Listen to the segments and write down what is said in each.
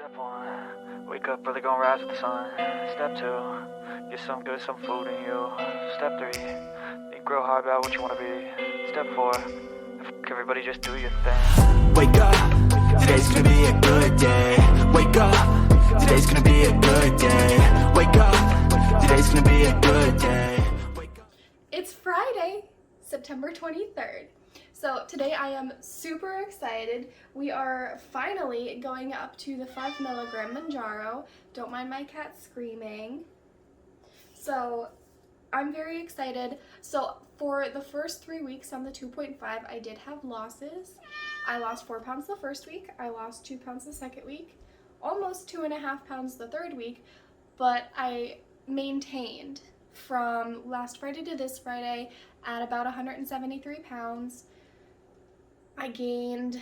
Step one, wake up early, gonna rise with the sun. Step two, get some good, some food in you. Step three, think real hard about what you wanna be. Step four, everybody just do your thing. Wake up, today's gonna be a good day. Wake up, today's gonna be a good day. Wake up, today's gonna be a good day. Wake up. It's Friday, September 23rd. So today I am super excited. We are finally going up to the 5 milligram Mounjaro. Don't mind my cat screaming. So I'm very excited. So for the first 3 weeks on the 2.5, I did have losses. I lost 4 pounds the first week. I lost 2 pounds the second week. Almost 2.5 pounds the third week. But I maintained from last Friday to this Friday at about 173 pounds. I gained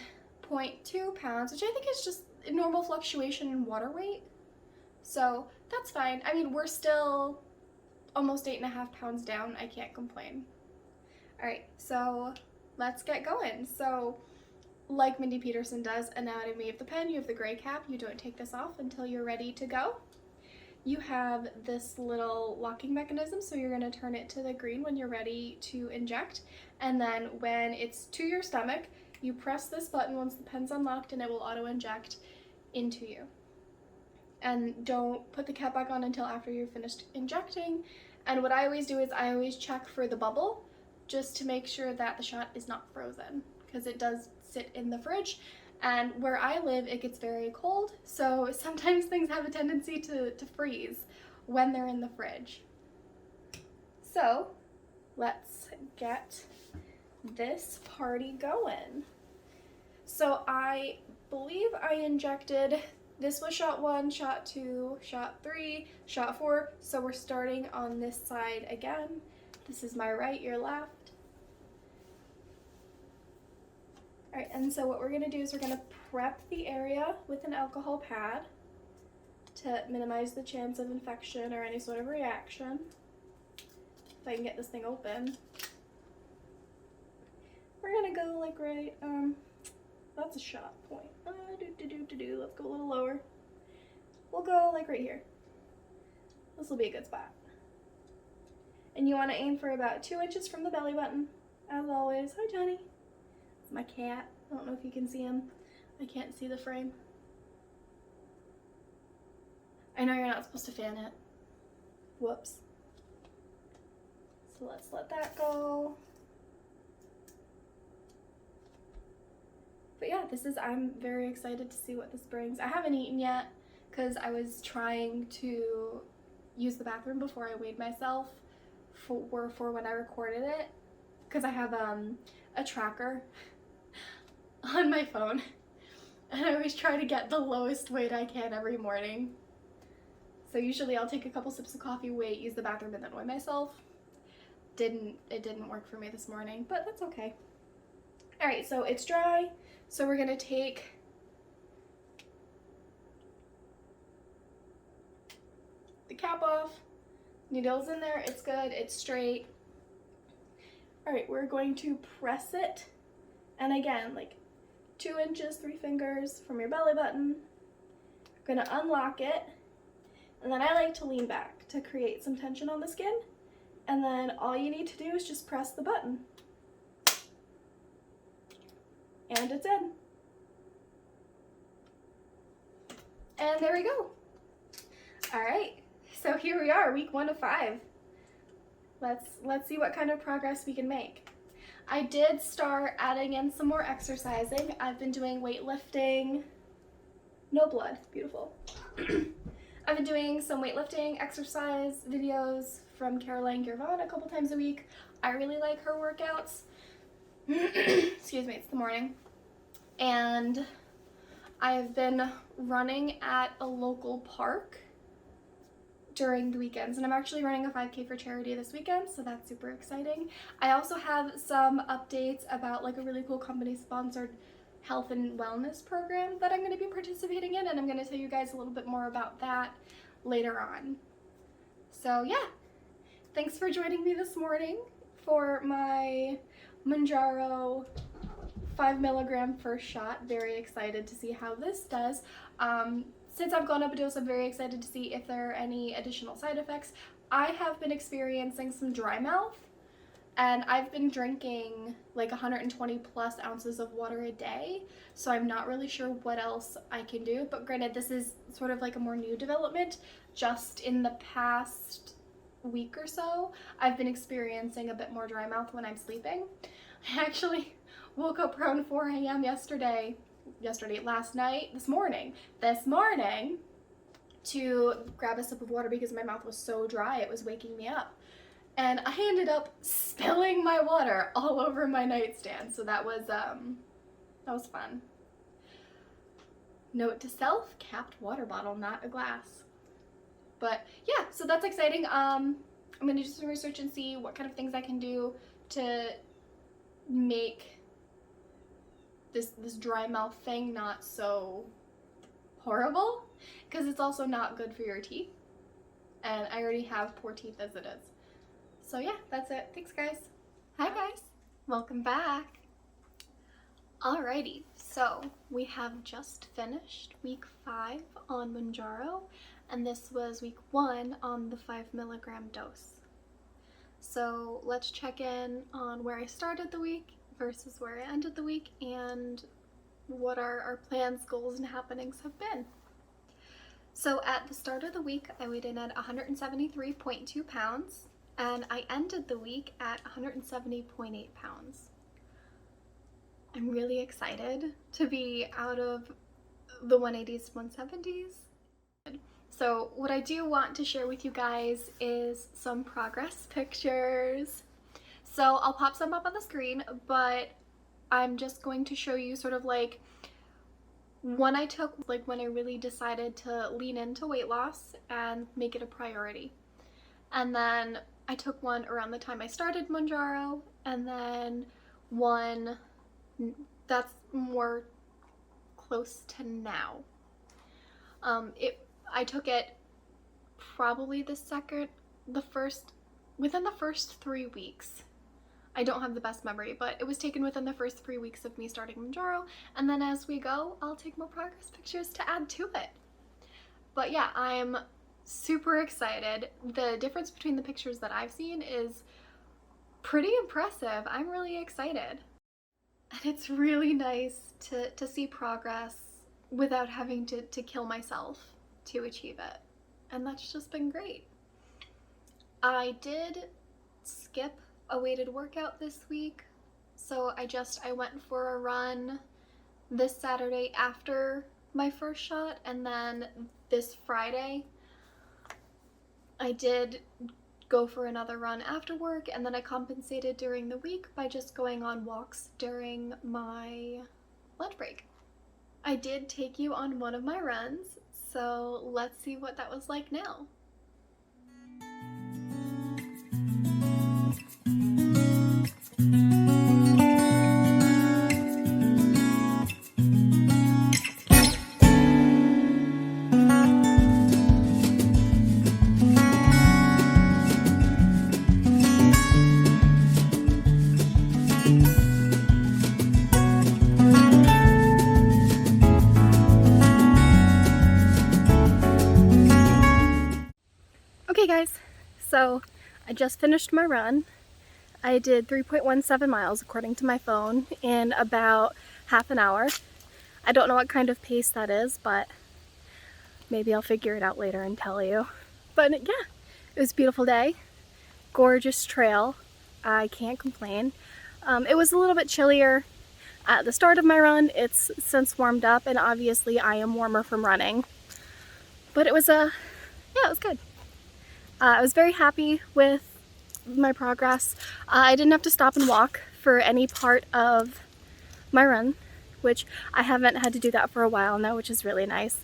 0.2 pounds, which I think is just a normal fluctuation in water weight. So that's fine. I mean, we're still almost 8.5 pounds down. I can't complain. All right, so let's get going. So like Mindy Peterson does, Anatomy of the Pen, you have the gray cap. You don't take this off until you're ready to go. You have this little locking mechanism, so you're going to turn it to the green when you're ready to inject. And then when it's to your stomach, you press this button once the pen's unlocked and it will auto-inject into you. And don't put the cap back on until after you're finished injecting. And what I always do is I always check for the bubble just to make sure that the shot is not frozen, because it does sit in the fridge. And where I live, it gets very cold, so sometimes things have a tendency to freeze when they're in the fridge. So let's get this party going. So I believe I injected, this was shot 1, shot 2, shot 3, shot 4, so we're starting on this side again. This is my right, your left. Alright, and so what we're going to do is we're going to prep the area with an alcohol pad to minimize the chance of infection or any sort of reaction. If I can get this thing open. We're going to go like right, that's a shot point. Let's go a little lower. We'll go like right here. This will be a good spot. And you want to aim for about 2 inches from the belly button, as always. Hi, Johnny. It's my cat. I don't know if you can see him. I can't see the frame. I know you're not supposed to fan it. Whoops. So let's let that go. But yeah, I'm very excited to see what this brings. I haven't eaten yet because I was trying to use the bathroom before I weighed myself for when I recorded it, because I have a tracker on my phone, and I always try to get the lowest weight I can every morning. So usually I'll take a couple sips of coffee, wait, use the bathroom, and then weigh myself. It didn't work for me this morning, but that's okay. All right, so it's dry, so we're gonna take the cap off. Needle's in there, it's good, it's straight. All right, we're going to press it, and again, like 2 inches, 3 fingers from your belly button. We're gonna unlock it, and then I like to lean back to create some tension on the skin, and then all you need to do is just press the button. And it's in. And there we go. All right, so here we are, week 1 of 5. Let's see what kind of progress we can make. I did start adding in some more exercising. I've been doing weightlifting. No blood, beautiful. I've been doing some weightlifting exercise videos from Caroline Girvan a couple times a week. I really like her workouts. Excuse me, it's the morning. And I've been running at a local park during the weekends, and I'm actually running a 5K for charity this weekend, so that's super exciting. I also have some updates about like a really cool company sponsored health and wellness program that I'm going to be participating in, and I'm going to tell you guys a little bit more about that later on. So yeah, thanks for joining me this morning for my Mounjaro 5 milligram first shot. Very excited to see how this does. since I've gone up a dose, I'm very excited to see if there are any additional side effects. I have been experiencing some dry mouth, and I've been drinking like 120 plus ounces of water a day, so I'm not really sure what else I can do. But granted, this is sort of like a more new development. Just in the past week or so, I've been experiencing a bit more dry mouth when I'm sleeping. I actually woke up around 4 a.m. this morning to grab a sip of water because my mouth was so dry it was waking me up. And I ended up spilling my water all over my nightstand, so that was fun. Note to self, capped water bottle, not a glass. But yeah, so that's exciting. I'm gonna do some research and see what kind of things I can do to make this dry mouth thing not so horrible, because it's also not good for your teeth, and I already have poor teeth as it is. So yeah, that's it. Thanks, guys. Hi guys, welcome back. Alrighty, so we have just finished week 5 on Mounjaro, and this was week 1 on the 5 milligram dose. So let's check in on where I started the week versus where I ended the week, and what our plans, goals, and happenings have been. So at the start of the week, I weighed in at 173.2 pounds, and I ended the week at 170.8 pounds. I'm really excited to be out of the 180s, 170s. So what I do want to share with you guys is some progress pictures. So I'll pop some up on the screen, but I'm just going to show you sort of like one I took like when I really decided to lean into weight loss and make it a priority. And then I took one around the time I started Mounjaro, and then one that's more close to now. I took it probably within the first 3 weeks. I don't have the best memory, but it was taken within the first 3 weeks of me starting Mounjaro, and then as we go, I'll take more progress pictures to add to it. But yeah, I'm super excited. The difference between the pictures that I've seen is pretty impressive. I'm really excited. And it's really nice to see progress without having to kill myself to achieve it. And that's just been great. I did skip a weighted workout this week, so I went for a run this Saturday after my first shot, and then this Friday I did go for another run after work, and then I compensated during the week by just going on walks during my lunch break. I did take you on one of my runs, so let's see what that was like now. Okay guys, so I just finished my run. I did 3.17 miles according to my phone in about half an hour. I don't know what kind of pace that is, but maybe I'll figure it out later and tell you. But yeah, it was a beautiful day, gorgeous trail. I can't complain. It was a little bit chillier at the start of my run. It's since warmed up, and obviously I am warmer from running. But it was yeah, it was good. I was very happy with my progress. I didn't have to stop and walk for any part of my run, which I haven't had to do that for a while now, which is really nice.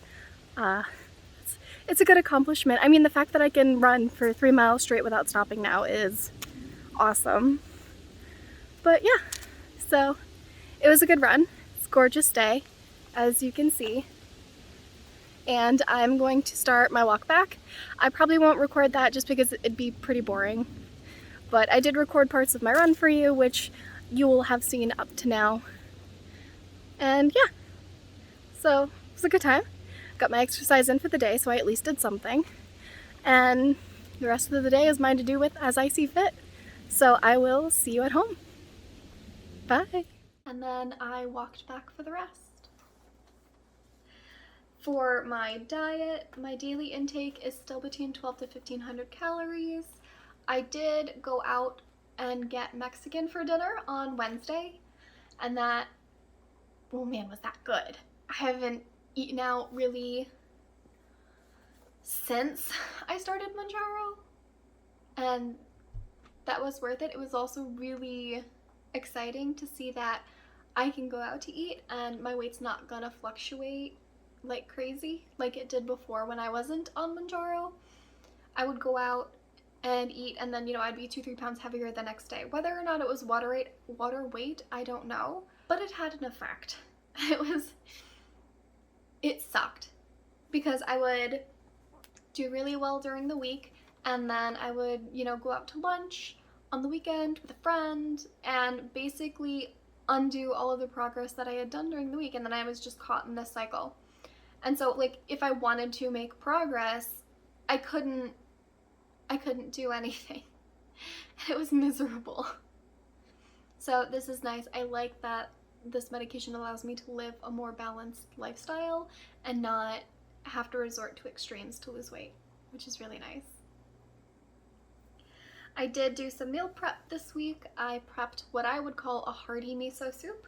It's a good accomplishment. I mean, the fact that I can run for 3 miles straight without stopping now is awesome. But yeah, so it was a good run. It's a gorgeous day, as you can see. And I'm going to start my walk back. I probably won't record that just because it'd be pretty boring. But I did record parts of my run for you, which you will have seen up to now. And yeah, so it was a good time. got my exercise in for the day, so I at least did something. And the rest of the day is mine to do with as I see fit. So I will see you at home. Bye. And then I walked back for the rest. For my diet, my daily intake is still between 12 to 1500 calories. I did go out and get Mexican for dinner on Wednesday, and that, oh man, was that good. I haven't eaten out really since I started Mounjaro, and that was worth it. It was also really exciting to see that I can go out to eat and my weight's not gonna fluctuate like crazy like it did before when I wasn't on Mounjaro. I would go out and eat, and then, you know, I'd be 2-3 pounds heavier the next day. Whether or not it was water weight, I don't know, but it had an effect. It sucked because I would do really well during the week, and then I would, you know, go out to lunch on the weekend with a friend and basically undo all of the progress that I had done during the week, and then I was just caught in this cycle. And so, like, if I wanted to make progress, I couldn't do anything. It was miserable. So this is nice. I like that this medication allows me to live a more balanced lifestyle and not have to resort to extremes to lose weight, which is really nice. I did do some meal prep this week. I prepped what I would call a hearty miso soup.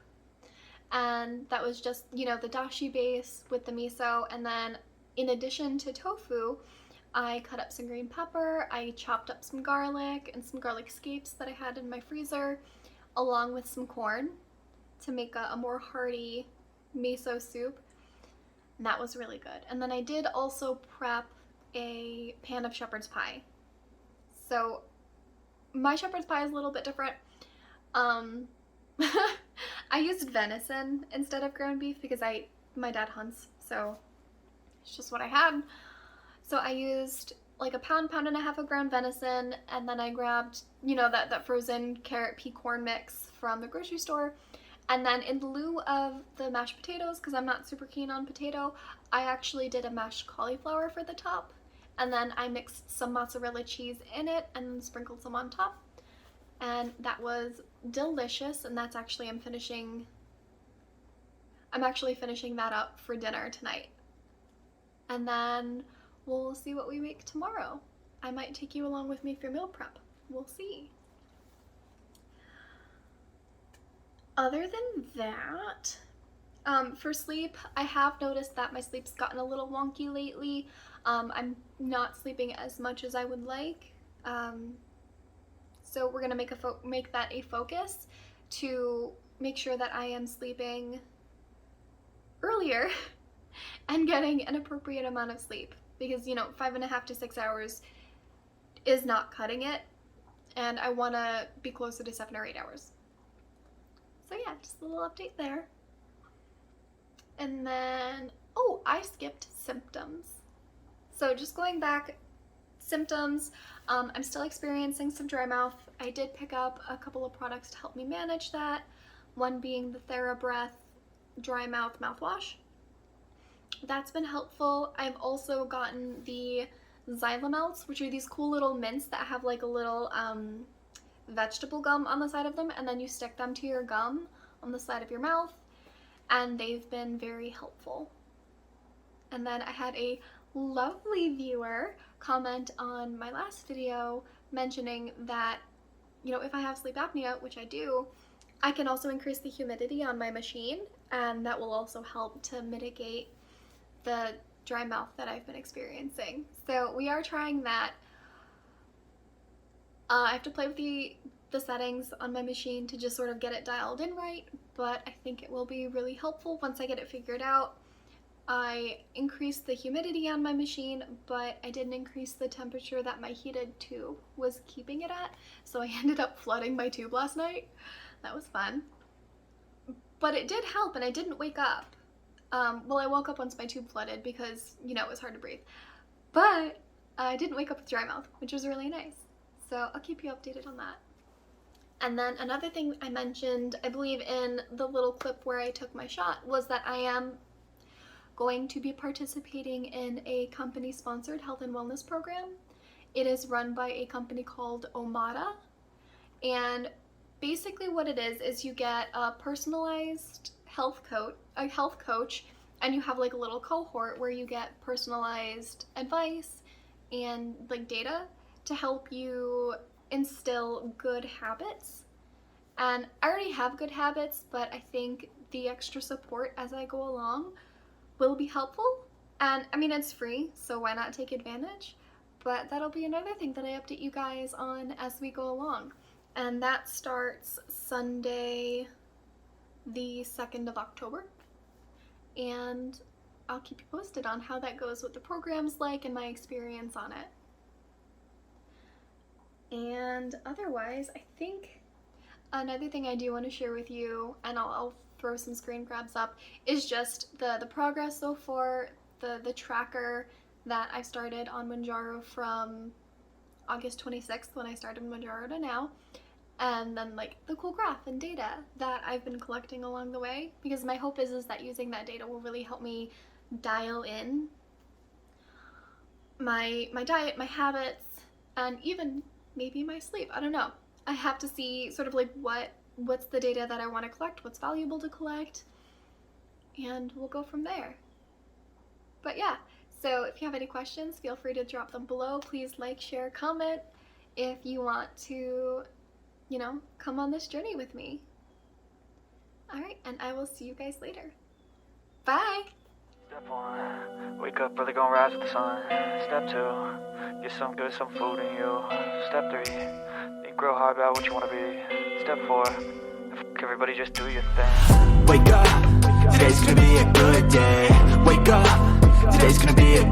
And that was just, you know, the dashi base with the miso, and then in addition to tofu, I cut up some green pepper, I chopped up some garlic and some garlic scapes that I had in my freezer, along with some corn to make a more hearty miso soup. And that was really good. And then I did also prep a pan of shepherd's pie. So my shepherd's pie is a little bit different. I used venison instead of ground beef because my dad hunts, so it's just what I had. So I used like a pound and a half of ground venison, and then I grabbed, you know, that frozen carrot pea corn mix from the grocery store. And then in lieu of the mashed potatoes, because I'm not super keen on potato, I actually did a mashed cauliflower for the top. And then I mixed some mozzarella cheese in it and sprinkled some on top. And that was delicious, and that's actually, I'm actually finishing that up for dinner tonight. And then we'll see what we make tomorrow. I might take you along with me for meal prep. We'll see. Other than that, for sleep, I have noticed that my sleep's gotten a little wonky lately. I'm not sleeping as much as I would like. So we're gonna make that a focus to make sure that I am sleeping earlier and getting an appropriate amount of sleep, because, you know, 5.5 to 6 hours is not cutting it, and I want to be closer to 7 or 8 hours. So yeah, just a little update there. And then, oh, I skipped symptoms. So just going back, symptoms, I'm still experiencing some dry mouth. I did pick up a couple of products to help me manage that, one being the TheraBreath Dry Mouth Mouthwash. That's been helpful. I've also gotten the Xylamelts, which are these cool little mints that have like a little vegetable gum on the side of them, and then you stick them to your gum on the side of your mouth, and they've been very helpful. And then I had a lovely viewer comment on my last video mentioning that, you know, if I have sleep apnea, which I do, I can also increase the humidity on my machine, and that will also help to mitigate the dry mouth that I've been experiencing. So we are trying that. I have to play with the settings on my machine to just sort of get it dialed in right, but I think it will be really helpful once I get it figured out. I increased the humidity on my machine, but I didn't increase the temperature that my heated tube was keeping it at, so I ended up flooding my tube last night. That was fun. But it did help, and I didn't wake up. Well, I woke up once my tube flooded because, you know, it was hard to breathe. But I didn't wake up with dry mouth, which was really nice. So I'll keep you updated on that. And then another thing I mentioned, I believe in the little clip where I took my shot, was that I am going to be participating in a company-sponsored health and wellness program. It is run by a company called Omada, and basically what it is you get a personalized health coach, and you have like a little cohort where you get personalized advice and like data to help you instill good habits. And I already have good habits, but I think the extra support as I go along will be helpful. And I mean, it's free, so why not take advantage? But that'll be another thing that I update you guys on as we go along. And that starts Sunday, the 2nd of October. And I'll keep you posted on how that goes, what the program's like, and my experience on it. And otherwise, I think another thing I do want to share with you, and I'll throw some screen grabs up, is just the progress so far, the tracker that I started on Mounjaro from August 26th when I started Mounjaro to now, and then like the cool graph and data that I've been collecting along the way, because my hope is that using that data will really help me dial in my diet, my habits, and even maybe my sleep. I don't know. I have to see sort of like what's the data that I want to collect, what's valuable to collect, and we'll go from there. But yeah, so if you have any questions, feel free to drop them below. Please like, share, comment if you want to, you know, come on this journey with me. Alright, and I will see you guys later. Bye! Step 1, wake up early, gonna rise with the sun. Step 2, get some food in you. Step 3, think real hard about what you wanna be. Step 4, everybody just do your thing. Wake up, today's gonna be a good day. Wake up, today's gonna be a